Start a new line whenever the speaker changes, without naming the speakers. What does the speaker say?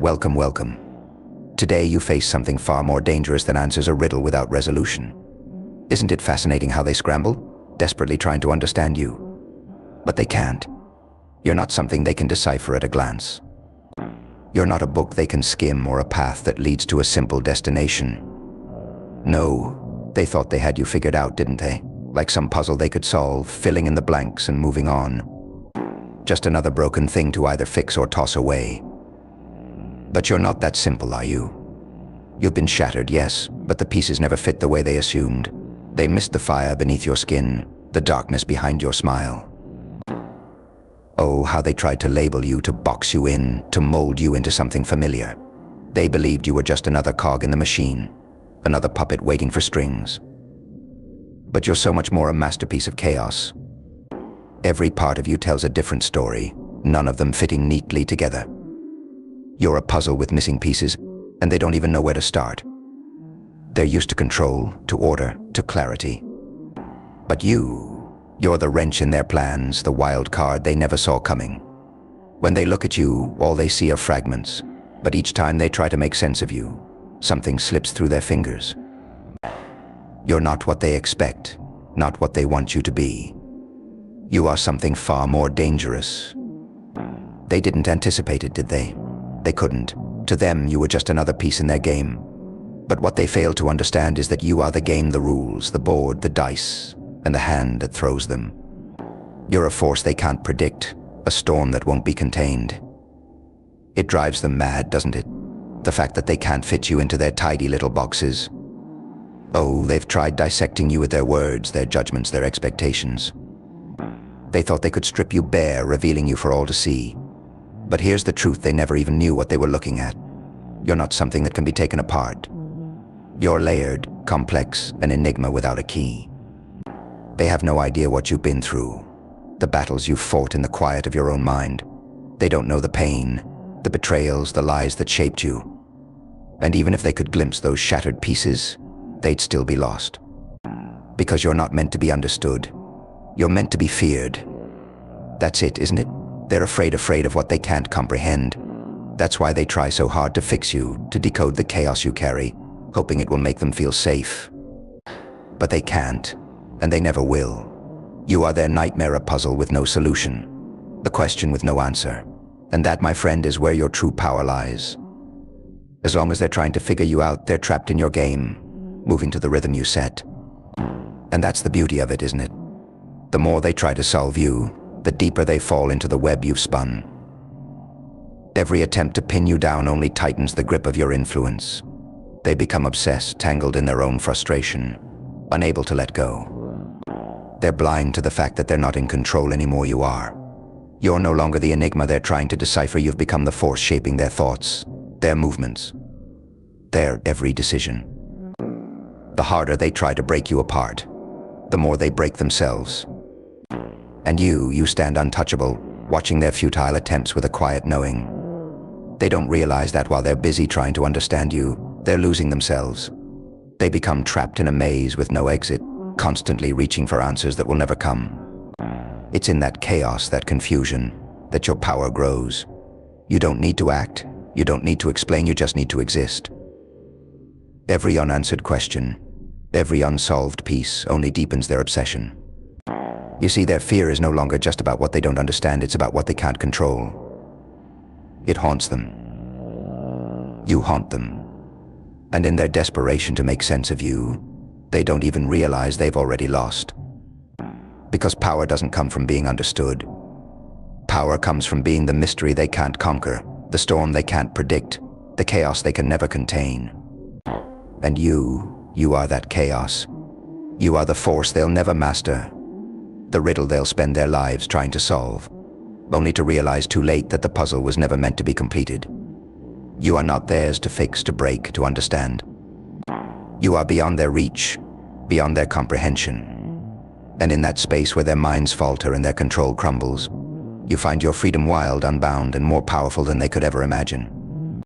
Welcome, welcome. Today you face something far more dangerous than answers a riddle without resolution. Isn't it fascinating how they scramble, desperately trying to understand you? But they can't. You're not something they can decipher at a glance. You're not a book they can skim or a path that leads to a simple destination. No, they thought they had you figured out, didn't they? Like some puzzle they could solve, filling in the blanks and moving on. Just another broken thing to either fix or toss away. But you're not that simple, are you? You've been shattered, yes, but the pieces never fit the way they assumed. They missed the fire beneath your skin, the darkness behind your smile. Oh, how they tried to label you, to box you in, to mold you into something familiar. They believed you were just another cog in the machine, another puppet waiting for strings. But you're so much more a masterpiece of chaos. Every part of you tells a different story, none of them fitting neatly together. You're a puzzle with missing pieces, and they don't even know where to start. They're used to control, to order, to clarity. But you're the wrench in their plans, the wild card they never saw coming. When they look at you, all they see are fragments, but each time they try to make sense of you, something slips through their fingers. You're not what they expect, not what they want you to be. You are something far more dangerous. They didn't anticipate it, did they? They couldn't. To them, you were just another piece in their game. But what they failed to understand is that you are the game, the rules, the board, the dice, and the hand that throws them. You're a force they can't predict, a storm that won't be contained. It drives them mad, doesn't it? The fact that they can't fit you into their tidy little boxes. Oh, they've tried dissecting you with their words, their judgments, their expectations. They thought they could strip you bare, revealing you for all to see. But here's the truth, they never even knew what they were looking at. You're not something that can be taken apart. You're layered, complex, an enigma without a key. They have no idea what you've been through, the battles you've fought in the quiet of your own mind. They don't know the pain, the betrayals, the lies that shaped you. And even if they could glimpse those shattered pieces, they'd still be lost. Because you're not meant to be understood. You're meant to be feared. That's it, isn't it? They're afraid of what they can't comprehend. That's why they try so hard to fix you, to decode the chaos you carry, hoping it will make them feel safe. But they can't, and they never will. You are their nightmare, a puzzle with no solution, the question with no answer. And that, my friend, is where your true power lies. As long as they're trying to figure you out, they're trapped in your game, moving to the rhythm you set. And that's the beauty of it, isn't it? The more they try to solve you, the deeper they fall into the web you've spun. Every attempt to pin you down only tightens the grip of your influence. They become obsessed, tangled in their own frustration, unable to let go. They're blind to the fact that they're not in control anymore. You are. You're no longer the enigma they're trying to decipher. You've become the force shaping their thoughts, their movements, their every decision. The harder they try to break you apart, the more they break themselves. And you stand untouchable, watching their futile attempts with a quiet knowing. They don't realize that while they're busy trying to understand you, they're losing themselves. They become trapped in a maze with no exit, constantly reaching for answers that will never come. It's in that chaos, that confusion, that your power grows. You don't need to act, you don't need to explain, you just need to exist. Every unanswered question, every unsolved piece only deepens their obsession. You see, their fear is no longer just about what they don't understand, it's about what they can't control. It haunts them. You haunt them. And in their desperation to make sense of you, they don't even realize they've already lost. Because power doesn't come from being understood. Power comes from being the mystery they can't conquer, the storm they can't predict, the chaos they can never contain. And you are that chaos. You are the force they'll never master, the riddle they'll spend their lives trying to solve, only to realize too late that the puzzle was never meant to be completed. You are not theirs to fix, to break, to understand. You are beyond their reach, beyond their comprehension. And in that space where their minds falter and their control crumbles, you find your freedom wild, unbound, and more powerful than they could ever imagine.